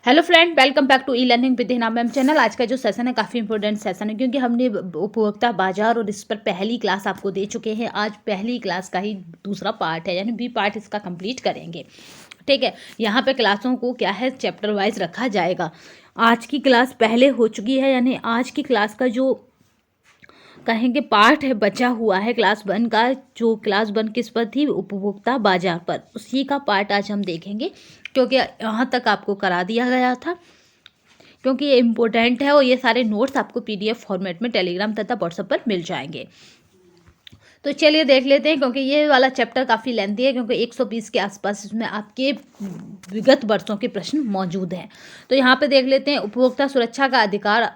Hello friend, welcome back to e learning with Hina ma'am channel. आज का जो session है काफ़ी इंपॉर्टेंट सेशन है क्योंकि हमने उपभोक्ता बाजार और इस पर पहली क्लास आपको दे चुके हैं। आज पहली क्लास का ही दूसरा पार्ट है, यानी बी पार्ट इसका कंप्लीट करेंगे। ठीक है, यहाँ पे क्लासों को क्या है चैप्टर वाइज रखा जाएगा। आज की क्लास पहले हो चुकी है, यानी आज की क्लास का जो कहेंगे पार्ट है बचा हुआ है क्लास 1 का। जो क्लास 1 किस पर थी, उपभोक्ता बाजार पर, उसी का पार्ट आज हम देखेंगे क्योंकि यहाँ तक आपको करा दिया गया था, क्योंकि ये इम्पोर्टेंट है और ये सारे नोट्स आपको पीडीएफ फॉर्मेट में टेलीग्राम तथा व्हाट्सएप पर मिल जाएंगे। तो चलिए देख लेते हैं, क्योंकि ये वाला चैप्टर काफ़ी लेंथी है, क्योंकि 120 के आसपास इसमें आपके विगत वर्षों के प्रश्न मौजूद हैं। तो यहाँ पे देख लेते हैं, उपभोक्ता सुरक्षा का अधिकार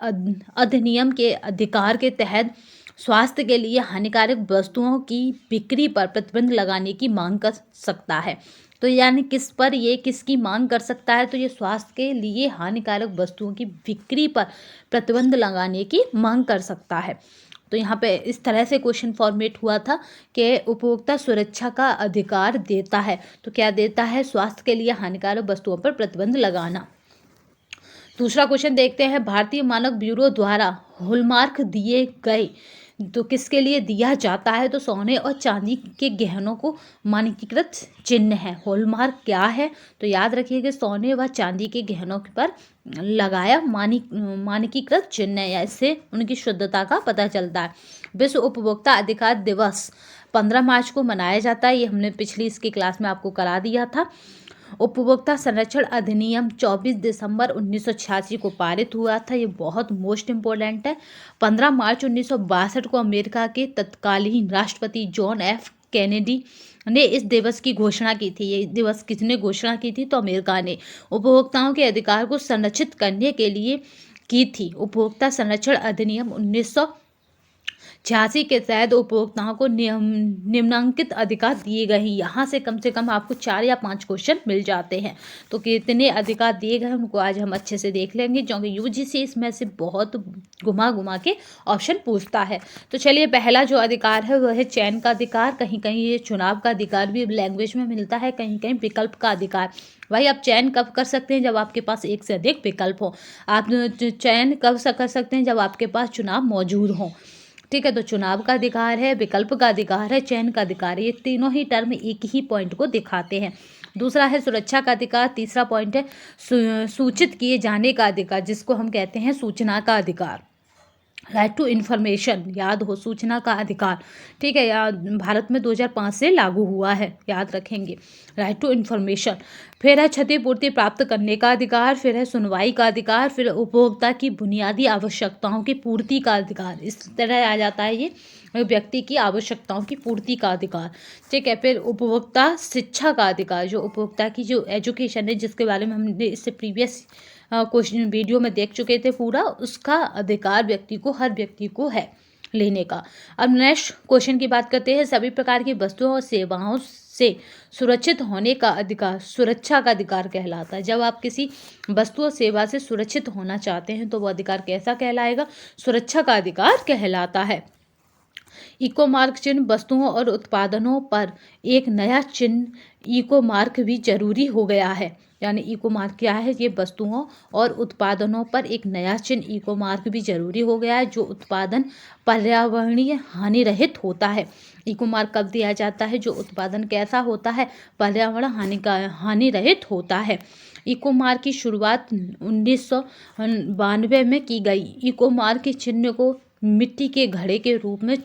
अधिनियम के अधिकार के तहत स्वास्थ्य के लिए हानिकारक वस्तुओं की बिक्री पर प्रतिबंध लगाने की मांग कर सकता है। तो यानी किस पर ये किसकी मांग कर सकता है, तो ये स्वास्थ्य के लिए हानिकारक वस्तुओं की बिक्री पर प्रतिबंध लगाने की मांग कर सकता है। तो यहाँ पे इस तरह से क्वेश्चन फॉर्मेट हुआ था कि उपभोक्ता सुरक्षा का अधिकार देता है, तो क्या देता है, स्वास्थ्य के लिए हानिकारक वस्तुओं पर प्रतिबंध लगाना। दूसरा क्वेश्चन देखते हैं, भारतीय मानक ब्यूरो द्वारा हॉलमार्क दिए गए तो किसके लिए दिया जाता है, तो सोने और चांदी के गहनों को मानकीकृत चिन्ह है। हॉलमार्क क्या है, तो याद रखिएगा सोने व चांदी के गहनों पर लगाया मानकीकृत चिन्ह है, या इससे उनकी शुद्धता का पता चलता है। विश्व उपभोक्ता अधिकार दिवस 15 मार्च को मनाया जाता है, ये हमने पिछली इसकी क्लास में आपको करा दिया था। उपभोक्ता संरक्षण अधिनियम 24 दिसंबर 1986 को पारित हुआ था, ये बहुत मोस्ट इम्पोर्टेंट है। 15 मार्च 1962 को अमेरिका के तत्कालीन राष्ट्रपति जॉन एफ कैनेडी ने इस दिवस की घोषणा की थी। ये दिवस किसने घोषणा की थी, तो अमेरिका ने उपभोक्ताओं के अधिकार को संरक्षित करने के लिए की थी। उपभोक्ता संरक्षण अधिनियम 1986 के तहत उपभोक्ताओं को निम्नलिखित अधिकार दिए गए हैं। यहाँ से कम आपको 4 या 5 क्वेश्चन मिल जाते हैं। तो कितने अधिकार दिए गए हैं उनको आज हम अच्छे से देख लेंगे, क्योंकि यूजीसी इसमें से बहुत घुमा के ऑप्शन पूछता है। तो चलिए, पहला जो अधिकार है वह है चयन का अधिकार। कहीं कहीं ये चुनाव का अधिकार भी लैंग्वेज में मिलता है, कहीं कहीं विकल्प का अधिकार। भाई आप चयन कब कर सकते हैं, जब आपके पास एक से अधिक विकल्प हो। आप चयन कब कर सकते हैं, जब आपके पास चुनाव मौजूद हो। ठीक है, तो चुनाव का अधिकार है, विकल्प का अधिकार है, चयन का अधिकार है। ये तीनों ही टर्म एक ही पॉइंट को दिखाते हैं। दूसरा है सुरक्षा का अधिकार। तीसरा पॉइंट है सूचित किए जाने का अधिकार, जिसको हम कहते हैं सूचना का अधिकार। राइट टू इन्फॉर्मेशन, याद हो, सूचना का अधिकार। ठीक है, याद भारत में 2005 से लागू हुआ है, याद रखेंगे। Right to information. फिर है क्षतिपूर्ति प्राप्त करने का अधिकार, फिर है सुनवाई का अधिकार, फिर उपभोक्ता की बुनियादी आवश्यकताओं की पूर्ति का अधिकार। इस तरह आ जाता है ये व्यक्ति की आवश्यकताओं की पूर्ति का अधिकार। ठीक है, फिर उपभोक्ता शिक्षा का अधिकार, जो उपभोक्ता की जो एजुकेशन है, जिसके बारे में हमने इससे प्रीवियस क्वेश्चन वीडियो में देख चुके थे पूरा, उसका अधिकार व्यक्ति को, हर व्यक्ति को है लेने का। अब नेक्स्ट क्वेश्चन की बात करते हैं, सभी प्रकार की वस्तुओं और सेवाओं से सुरक्षित होने का अधिकार सुरक्षा का अधिकार कहलाता है। जब आप किसी वस्तु और सेवा से सुरक्षित होना चाहते हैं तो वो अधिकार कैसा कहलाएगा, सुरक्षा का अधिकार कहलाता है। इको मार्क चिन्ह, वस्तुओं और उत्पादनों पर एक नया चिन्ह इको मार्क भी जरूरी हो गया है। यानी इको मार्क क्या है, ये वस्तुओं और उत्पादनों पर एक नया चिन्ह इको मार्क भी जरूरी हो गया है, जो उत्पादन पर्यावरणीय हानि रहित होता है। इको मार्क कब दिया जाता है, जो उत्पादन कैसा होता है, पर्यावरण हानि रहित होता है। इको मार्क की शुरुआत 1992 में की गई। इको मार्क के चिन्ह को मिट्टी के घड़े के रूप में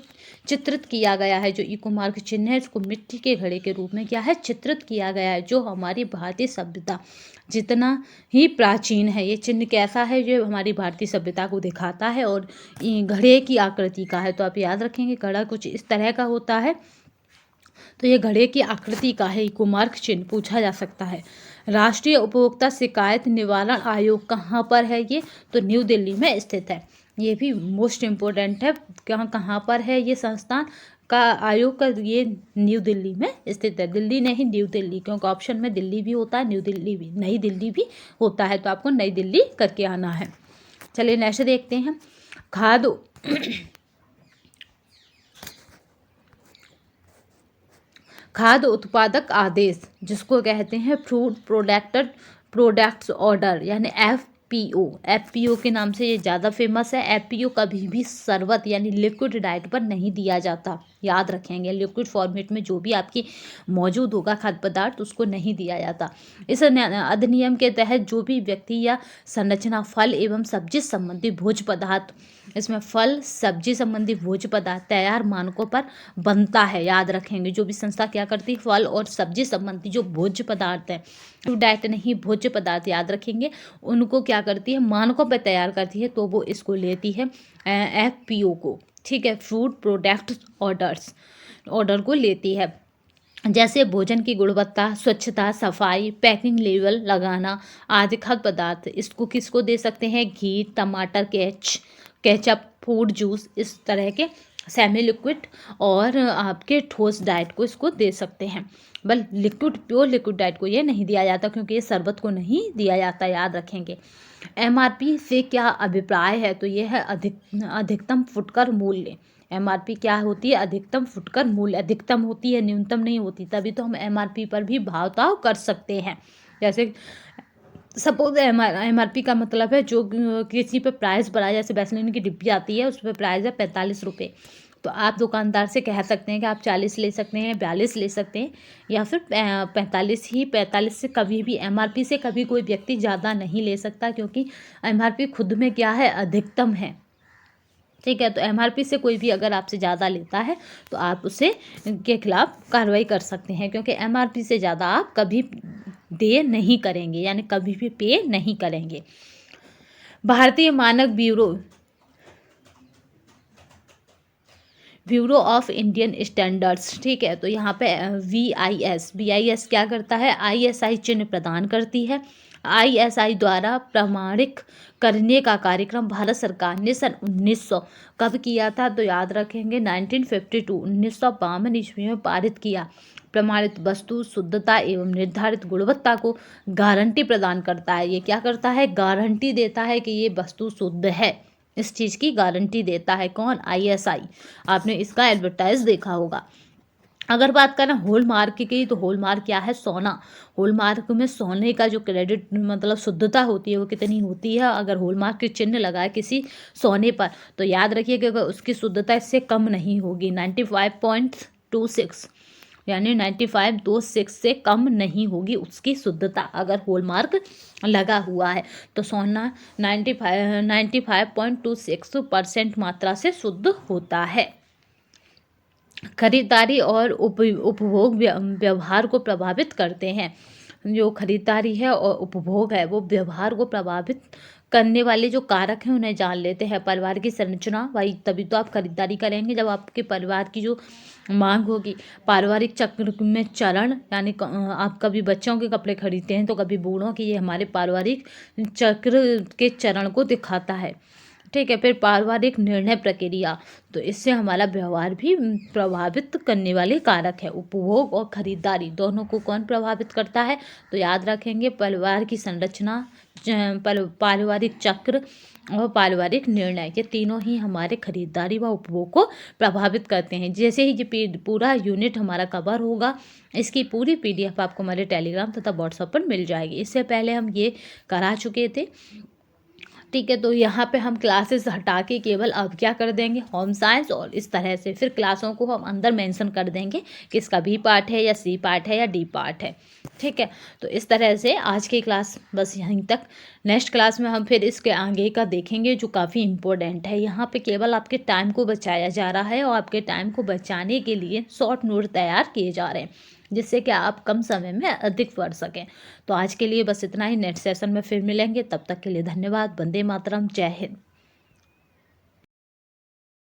चित्रित किया गया है। जो इको मार्क चिन्ह है इसको मिट्टी के घड़े के रूप में क्या है, चित्रित किया गया है, जो हमारी भारतीय सभ्यता जितना ही प्राचीन है। ये चिन्ह कैसा है, जो हमारी भारतीय सभ्यता को दिखाता है और घड़े की आकृति का है। तो आप याद रखेंगे घड़ा कुछ इस तरह का होता है, तो ये घड़े की आकृति का है। इको मार्क चिन्ह पूछा जा सकता है। राष्ट्रीय उपभोक्ता शिकायत निवारण आयोग कहाँ पर है ये, तो न्यू दिल्ली में स्थित है। ये भी मोस्ट इम्पोर्टेंट है, कहाँ पर है ये संस्थान का आयोग का, ये न्यू दिल्ली में स्थित है। दिल्ली नहीं, न्यू दिल्ली, क्योंकि ऑप्शन में दिल्ली भी होता है, न्यू दिल्ली भी, नई दिल्ली भी होता है, तो आपको नई दिल्ली करके आना है। चलिए नेक्स्ट देखते हैं, खाद्य उत्पादक आदेश, जिसको कहते हैं फूड प्रोडक्ट्स ऑर्डर यानी एफपीओ के नाम से ये ज़्यादा फेमस है। एफपीओ कभी भी शरबत यानी लिक्विड डाइट पर नहीं दिया जाता, याद रखेंगे। लिक्विड फॉर्मेट में जो भी आपकी मौजूद होगा खाद्य पदार्थ उसको नहीं दिया जाता। इस अधिनियम के तहत जो भी व्यक्ति या संरचना फल एवं सब्जी संबंधी भोज्य पदार्थ, इसमें फल सब्जी संबंधी भोज्य पदार्थ तैयार मानकों पर बनता है, याद रखेंगे। जो भी संस्था क्या करती है, फल और सब्जी संबंधी जो भोज्य पदार्थ है, डाइट नहीं भोज्य पदार्थ, याद रखेंगे, उनको क्या करती है, मानकों पर तैयार करती है, तो वो इसको लेती है एफपीओ को, ठीक है, फूड प्रोडक्ट ऑर्डर को लेती है। जैसे भोजन की गुणवत्ता, स्वच्छता, सफाई, पैकिंग लेबल लगाना आदि खाद्य पदार्थ। इसको किसको दे सकते हैं, घी, टमाटर, केचप, फूड जूस, इस तरह के सेमी लिक्विड और आपके ठोस डाइट को इसको दे सकते हैं। बल प्योर लिक्विड डाइट को ये नहीं दिया जाता, क्योंकि ये शरबत को नहीं दिया जाता, याद रखेंगे। एमआरपी से क्या अभिप्राय है, तो ये है अधिकतम फुटकर मूल्य। एमआरपी क्या होती है, अधिकतम फुटकर मूल्य। अधिकतम होती है, न्यूनतम नहीं होती, तभी तो हम एमआरपी पर भी भाव ताव कर सकते हैं। जैसे सपोज एमआरपी का मतलब है जो किसी पे प्राइस बढ़ा, जैसे वैसलीन की डिब्बी आती है उस पर प्राइस है 45 रुपये, तो आप दुकानदार से कह सकते हैं कि आप 40 ले सकते हैं, 42 ले सकते हैं, या फिर 45 से कभी भी, एमआरपी से कभी कोई व्यक्ति ज़्यादा नहीं ले सकता, क्योंकि एमआरपी खुद में क्या है, अधिकतम है, ठीक है। तो एमआरपी से कोई भी अगर आपसे ज़्यादा लेता है तो आप उसे के खिलाफ कार्रवाई कर सकते हैं, क्योंकि एमआरपी से ज़्यादा आप कभी दे नहीं करेंगे, यानी कभी भी पे नहीं करेंगे। भारतीय मानक ब्यूरो ऑफ इंडियन स्टैंडर्ड्स, ठीक है, तो यहाँ पे BIS क्या करता है, ISI चिन्ह प्रदान करती है। ISI द्वारा प्रमाणित करने का कार्यक्रम भारत सरकार ने सन 1900 कब किया था, तो याद रखेंगे 1952 ईस्वी में पारित किया। प्रमाणित वस्तु शुद्धता एवं निर्धारित गुणवत्ता को गारंटी प्रदान करता है। ये क्या करता है, गारंटी देता है कि ये वस्तु शुद्ध है, इस चीज़ की गारंटी देता है। कौन, ISI। आपने इसका एडवर्टाइज देखा होगा। अगर बात करें हॉलमार्क की, तो हॉलमार्क क्या है, सोना। हॉलमार्क में सोने का जो क्रेडिट मतलब शुद्धता होती है वो कितनी होती है, अगर हॉलमार्क के चिन्ह लगाए किसी सोने पर, तो याद रखिए कि उसकी शुद्धता इससे कम नहीं होगी, 95.26 यानी 95.26 से कम नहीं होगी उसकी शुद्धता, अगर हॉलमार्क लगा हुआ है। तो सोना 95.26% मात्रा से शुद्ध होता है। खरीदारी और उपभोग व्यवहार को प्रभावित करते हैं। जो खरीदारी है और उपभोग है वो व्यवहार को प्रभावित करने वाले जो कारक हैं उन्हें जान लेते हैं। परिवार की संरचना, भाई तभी तो आप खरीदारी करेंगे जब आपके परिवार की जो मांग होगी। पारिवारिक चक्र में चरण, यानी आप कभी बच्चों के कपड़े खरीदते हैं तो कभी बूढ़ों के, ये हमारे पारिवारिक चक्र के चरण को दिखाता है, ठीक है। फिर पारिवारिक निर्णय प्रक्रिया, तो इससे हमारा व्यवहार भी प्रभावित करने वाले कारक है। उपभोग और खरीदारी दोनों को कौन प्रभावित करता है, तो याद रखेंगे परिवार की संरचना, पारिवारिक चक्र और पारिवारिक निर्णय, ये तीनों ही हमारे खरीदारी व उपभोग को प्रभावित करते हैं। जैसे ही ये पूरा यूनिट हमारा कवर होगा, इसकी पूरी PDF आपको हमारे टेलीग्राम तथा व्हाट्सएप पर मिल जाएगी। इससे पहले हम ये करा चुके थे, ठीक है। तो यहाँ पे हम क्लासेस हटा के केवल अब क्या कर देंगे, होम साइंस, और इस तरह से फिर क्लासों को हम अंदर मेंशन कर देंगे कि इसका B पार्ट है या C पार्ट है या D पार्ट है, ठीक है। तो इस तरह से आज की क्लास बस यहीं तक। नेक्स्ट क्लास में हम फिर इसके आगे का देखेंगे जो काफ़ी इम्पोर्टेंट है। यहाँ पे केवल आपके टाइम को बचाया जा रहा है और आपके टाइम को बचाने के लिए शॉर्ट नोट तैयार किए जा रहे हैं, जिससे कि आप कम समय में अधिक पढ़ सकें। तो आज के लिए बस इतना ही। नेक्स्ट सेशन में फिर मिलेंगे, तब तक के लिए धन्यवाद। वंदे मातरम, जय हिंद।